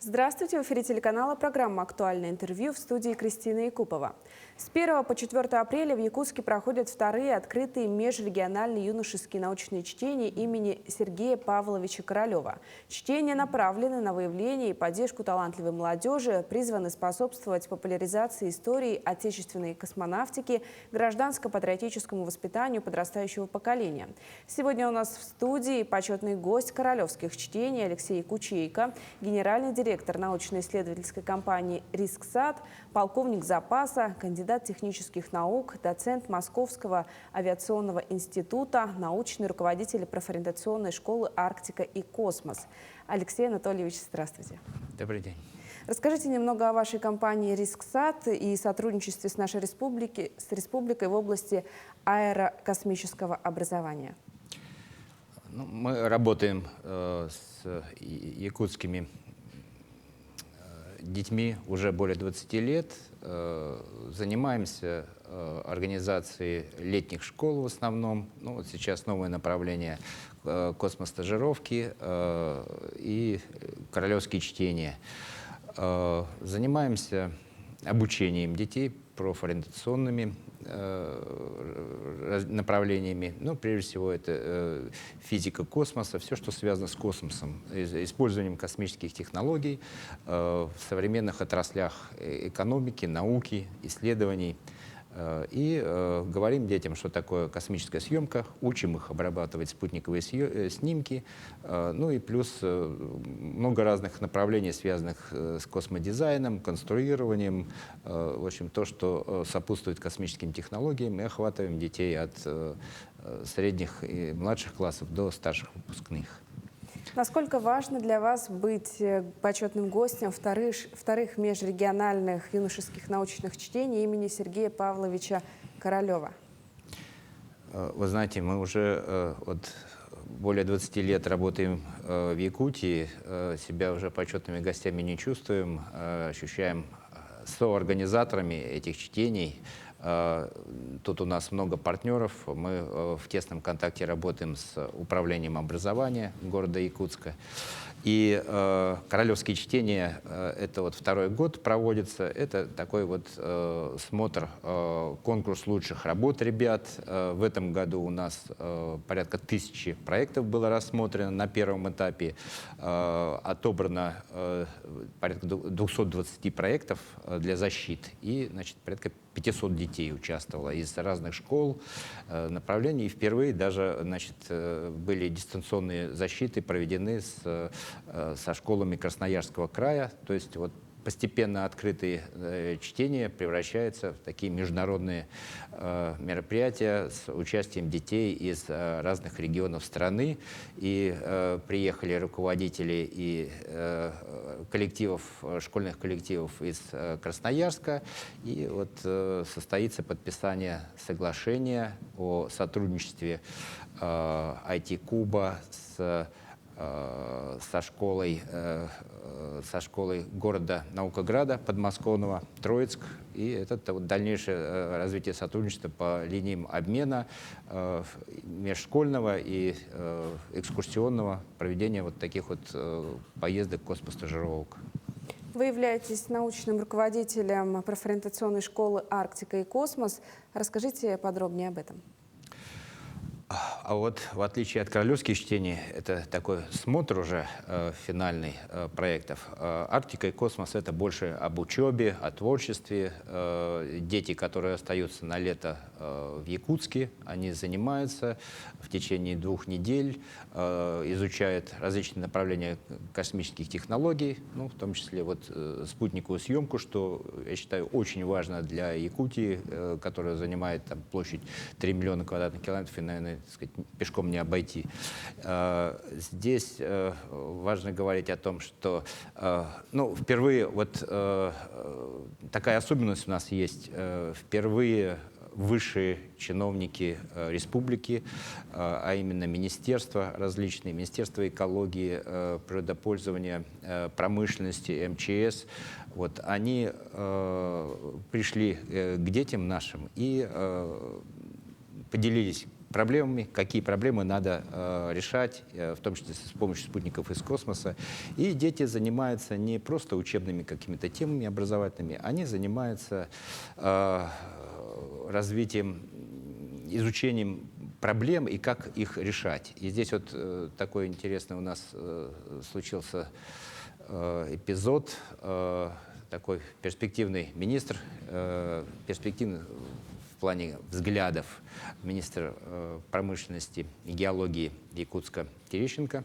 Здравствуйте! В эфире телеканала программа «Актуальное интервью», в студии Кристина Якупова. С 1 по 4 апреля в Якутске проходят вторые открытые межрегиональные юношеские научные чтения имени Сергея Павловича Королева. Чтения направлены на выявление и поддержку талантливой молодежи, призваны способствовать популяризации истории отечественной космонавтики, гражданско-патриотическому воспитанию подрастающего поколения. Сегодня у нас в студии почетный гость королевских чтений Алексей Кучейко, генеральный директор научно-исследовательской компании «Рисксат», полковник запаса, кандидат технических наук, доцент Московского авиационного института, научный руководитель профориентационной школы «Арктика и космос». Алексей Анатольевич, здравствуйте. Добрый день. Расскажите немного о вашей компании «Рисксат» и сотрудничестве с нашей республикой в области аэрокосмического образования. Мы работаем с якутскими детьми уже более 20 лет. Занимаемся организацией летних школ в основном. Вот сейчас новое направление космостажировки и королевские чтения. Занимаемся обучением детей профориентационными направлениями. Прежде всего, это физика космоса, все, что связано с космосом, использованием космических технологий в современных отраслях экономики, науки, исследований. И говорим детям, что такое космическая съемка, учим их обрабатывать спутниковые снимки, и плюс много разных направлений, связанных с космодизайном, конструированием, в общем, то, что сопутствует космическим технологиям, и охватываем детей от средних и младших классов до старших выпускных. Насколько важно для вас быть почетным гостем вторых межрегиональных юношеских научных чтений имени Сергея Павловича Королева? Вы знаете, мы уже более 20 лет работаем в Якутии, себя уже почетными гостями не чувствуем, ощущаем соорганизаторами этих чтений. Тут у нас много партнеров, мы в тесном контакте работаем с управлением образования города Якутска. И королевские чтения, это второй год проводится, это такой смотр, конкурс лучших работ ребят. В этом году у нас порядка 1000 проектов было рассмотрено на первом этапе, отобрано порядка 220 проектов для защиты, и порядка 500 детей участвовало из разных школ, направлений. И впервые даже были дистанционные защиты проведены со школами Красноярского края. То есть постепенно открытые чтения превращаются в такие международные мероприятия с участием детей из разных регионов страны. И приехали руководители и школьных коллективов из Красноярска. И состоится подписание соглашения о сотрудничестве IT-куба со школой города Наукограда подмосковного, Троицк. И это дальнейшее развитие сотрудничества по линиям обмена межшкольного и экскурсионного, проведения таких поездок, космостажировок. Вы являетесь научным руководителем профориентационной школы «Арктика и космос». Расскажите подробнее об этом. А в отличие от королевских чтений, это такой смотр уже финальный проектов. «Арктика и космос» — это больше об учебе, о творчестве. Дети, которые остаются на лето в Якутске, они занимаются в течение 2 недель, изучают различные направления космических технологий, в том числе спутниковую съемку, что, я считаю, очень важно для Якутии, которая занимает площадь 3 миллиона квадратных километров, и, наверное, пешком не обойти. Здесь важно говорить о том, что впервые такая особенность у нас есть. Впервые высшие чиновники республики, а именно министерства различные, Министерство экологии, природопользования, промышленности, МЧС, они пришли к детям нашим и поделились проблемами, какие проблемы надо решать, в том числе с помощью спутников из космоса. И дети занимаются не просто учебными какими-то темами образовательными, они занимаются развитием, изучением проблем и как их решать. И здесь вот такой интересный у нас случился эпизод. Такой перспективный министр, перспективный в плане взглядов, министр промышленности и геологии Якутска Терещенко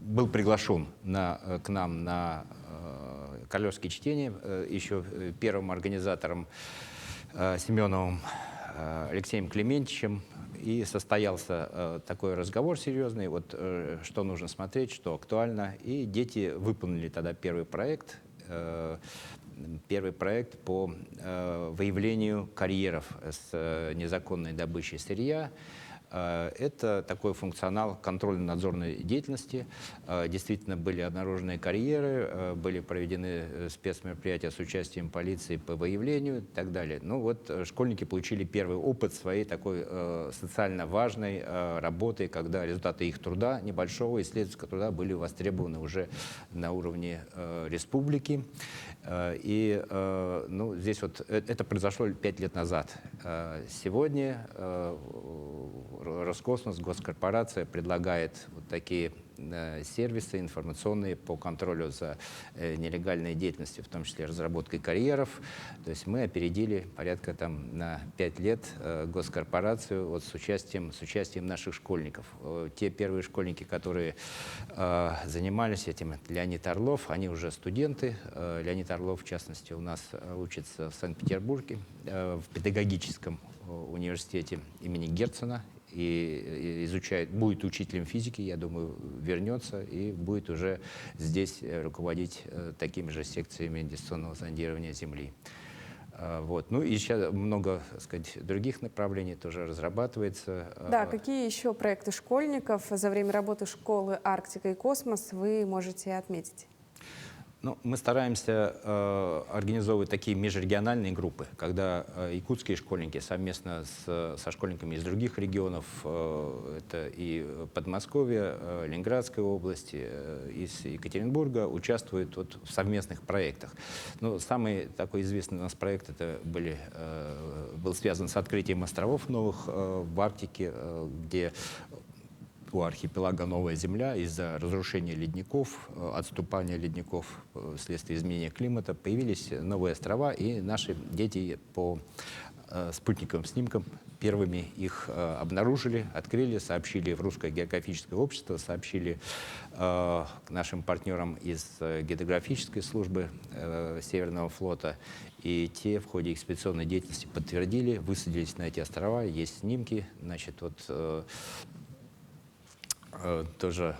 был приглашен к нам на королевские чтения еще первым организатором Семеновым Алексеем Клементьевичем. И состоялся такой разговор серьезный, вот что нужно смотреть, что актуально. И дети выполнили тогда первый проект по выявлению карьеров с незаконной добычей сырья. Это такой функционал контрольно-надзорной деятельности. Действительно были обнаружены карьеры, были проведены спецмероприятия с участием полиции по выявлению и так далее. Ну вот школьники получили первый опыт своей такой социально важной работы, когда результаты их труда, небольшого исследовательского труда, были востребованы уже на уровне республики. И ну, здесь вот это произошло 5 лет назад. Сегодня Роскосмос, госкорпорация, предлагает вот такие сервисы информационные по контролю за нелегальной деятельностью, в том числе разработкой карьеров. То есть мы опередили порядка на 5 лет госкорпорацию вот с участием наших школьников. Те первые школьники, которые занимались этим, Леонид Орлов, они уже студенты. Леонид Орлов, в частности, у нас учится в Санкт-Петербурге, в педагогическом университете имени Герцена. И будет учителем физики, я думаю, вернется и будет уже здесь руководить такими же секциями дистанционного зондирования Земли. Вот. Ну и сейчас много, так сказать, других направлений тоже разрабатывается. Да, какие еще проекты школьников за время работы школы «Арктика и космос» вы можете отметить? Ну, мы стараемся организовывать такие межрегиональные группы, когда якутские школьники совместно со школьниками из других регионов, это и Подмосковье, Ленинградская область, из Екатеринбурга, участвуют вот в совместных проектах. Но самый такой известный у нас проект был связан с открытием островов новых в Арктике, где у архипелага Новая Земля из-за разрушения ледников, отступания ледников вследствие изменения климата появились новые острова, и наши дети по спутниковым снимкам первыми их обнаружили, открыли, сообщили в Русское географическое общество, сообщили к нашим партнерам из гидрографической службы Северного флота. И те в ходе экспедиционной деятельности подтвердили, высадились на эти острова, есть снимки, значит, вот тоже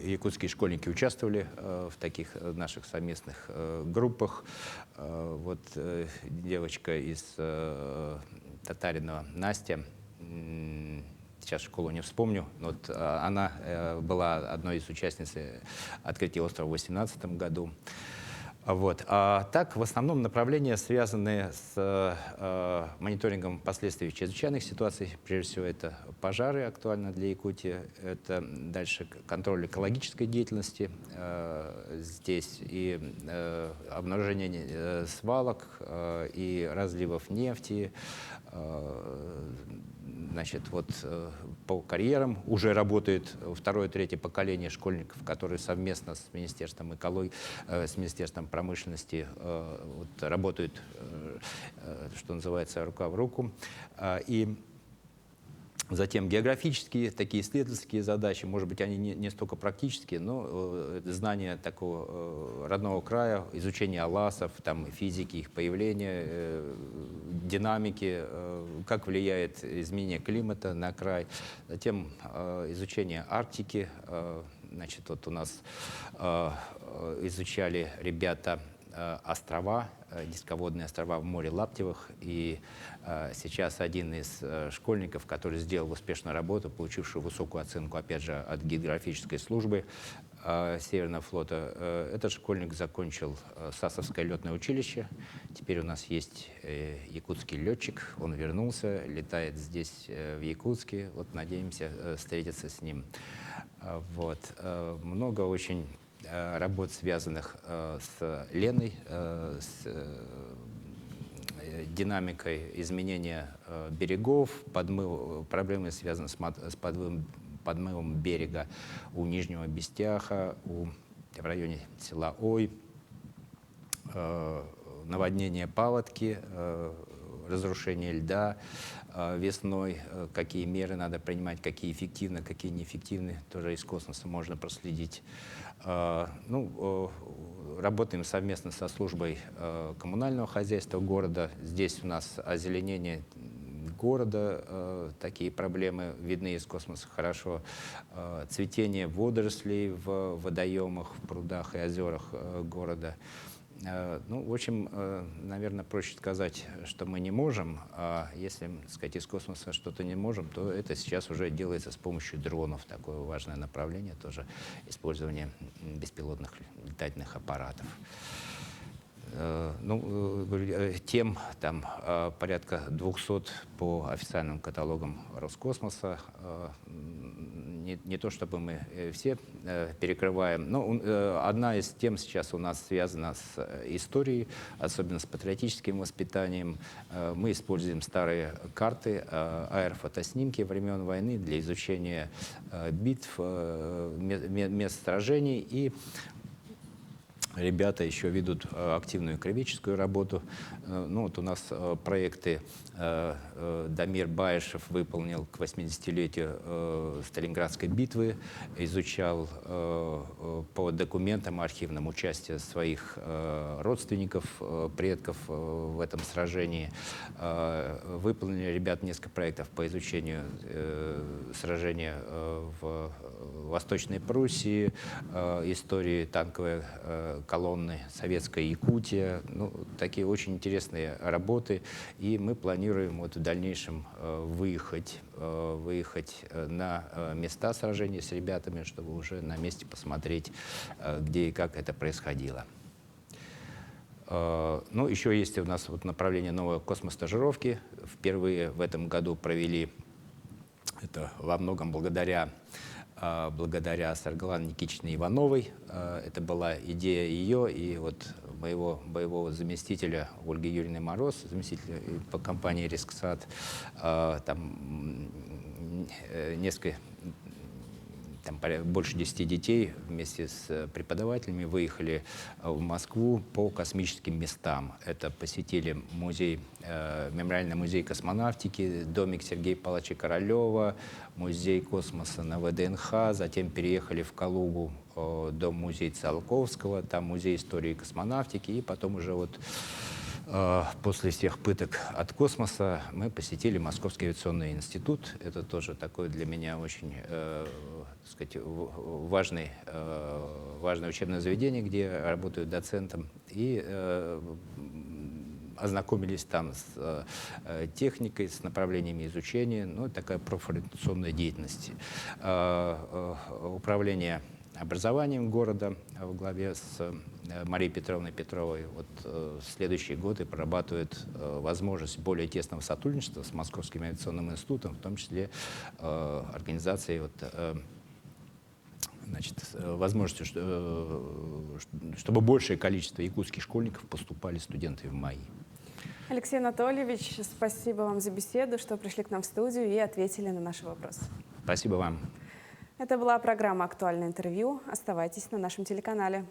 якутские школьники участвовали в таких наших совместных группах. Вот девочка из Татаринова, Настя, сейчас школу не вспомню, но вот она была одной из участниц открытия острова в 2018 году. Вот. А так, в основном направления связаны с мониторингом последствий чрезвычайных ситуаций. Прежде всего, это пожары актуально для Якутии. Это дальше контроль экологической деятельности. Здесь и обнаружение свалок, и разливов нефти. Значит, вот по карьерам уже работает второе, третье поколение школьников, которые совместно с Министерством экологии, с Министерством промышленности вот, работают, что называется, рука в руку. И затем географические, такие исследовательские задачи, может быть, они не столько практические, но знание такого родного края, изучение аласов, там, физики, их появления, динамики, как влияет изменение климата на край. Затем изучение Арктики. Значит, вот у нас изучали ребята острова, низководные острова в море Лаптевых. И сейчас один из школьников, который сделал успешную работу, получившую высокую оценку, опять же, от гидрографической службы, Северного флота. Этот школьник закончил Сасовское летное училище. Теперь у нас есть якутский летчик. Он вернулся, летает здесь, в Якутске. Вот надеемся встретиться с ним. Вот. Много очень работ, связанных с Леной, с динамикой изменения берегов, проблемы, связанные с подмывом берега у Нижнего Бестяха, в районе села Ой, наводнение Паводки, разрушение льда весной, какие меры надо принимать, какие эффективны, какие неэффективны, тоже из космоса можно проследить. Работаем совместно со службой коммунального хозяйства города. Здесь у нас озеленение города, такие проблемы видны из космоса хорошо. Цветение водорослей в водоемах, в прудах и озерах города. В общем, наверное, проще сказать, что мы не можем, а если, так сказать, из космоса что-то не можем, то это сейчас уже делается с помощью дронов. Такое важное направление тоже использование беспилотных летательных аппаратов. Тем там порядка 200 по официальным каталогам Роскосмоса. Не то чтобы мы все перекрываем, но одна из тем сейчас у нас связана с историей, особенно с патриотическим воспитанием. Мы используем старые карты, аэрофотоснимки времен войны для изучения битв, мест сражений, и ребята еще ведут активную краеведческую работу. Вот у нас проекты Дамир Баишев выполнил к 80-летию Сталинградской битвы, изучал по документам архивным участие своих родственников, предков в этом сражении. Выполнили ребят несколько проектов по изучению сражения в Восточной Пруссии, истории танковой колонны «Советская Якутия». Такие очень интересные работы. И мы планируем вот в дальнейшем выехать на места сражений с ребятами, чтобы уже на месте посмотреть, где и как это происходило. Еще есть у нас вот направление новой космостажировки. Впервые в этом году провели это во многом благодаря Саргалане Никитичне Ивановой. Это была идея ее и вот моего боевого заместителя Ольги Юрьевны Мороз, заместителя по компании «Рисксат». Там больше 10 детей вместе с преподавателями выехали в Москву по космическим местам. Это посетили мемориальный музей космонавтики, домик Сергея Павловича Королева, музей космоса на ВДНХ, затем переехали в Калугу, дом-музей Циолковского, там музей истории космонавтики, и потом уже вот после всех пыток от космоса мы посетили Московский авиационный институт. Это тоже такое для меня очень важное учебное заведение, где я работаю доцентом. И ознакомились там с техникой, с направлениями изучения, такая профориентационная деятельность. Управление образованием города во главе с Марией Петровной Петровой в следующие годы прорабатывает возможность более тесного сотрудничества с Московским авиационным институтом, в том числе организацией возможностью, чтобы большее количество якутских школьников поступали студенты в МАИ. Алексей Анатольевич, спасибо вам за беседу, что пришли к нам в студию и ответили на наши вопросы. Спасибо вам. Это была программа «Актуальное интервью». Оставайтесь на нашем телеканале.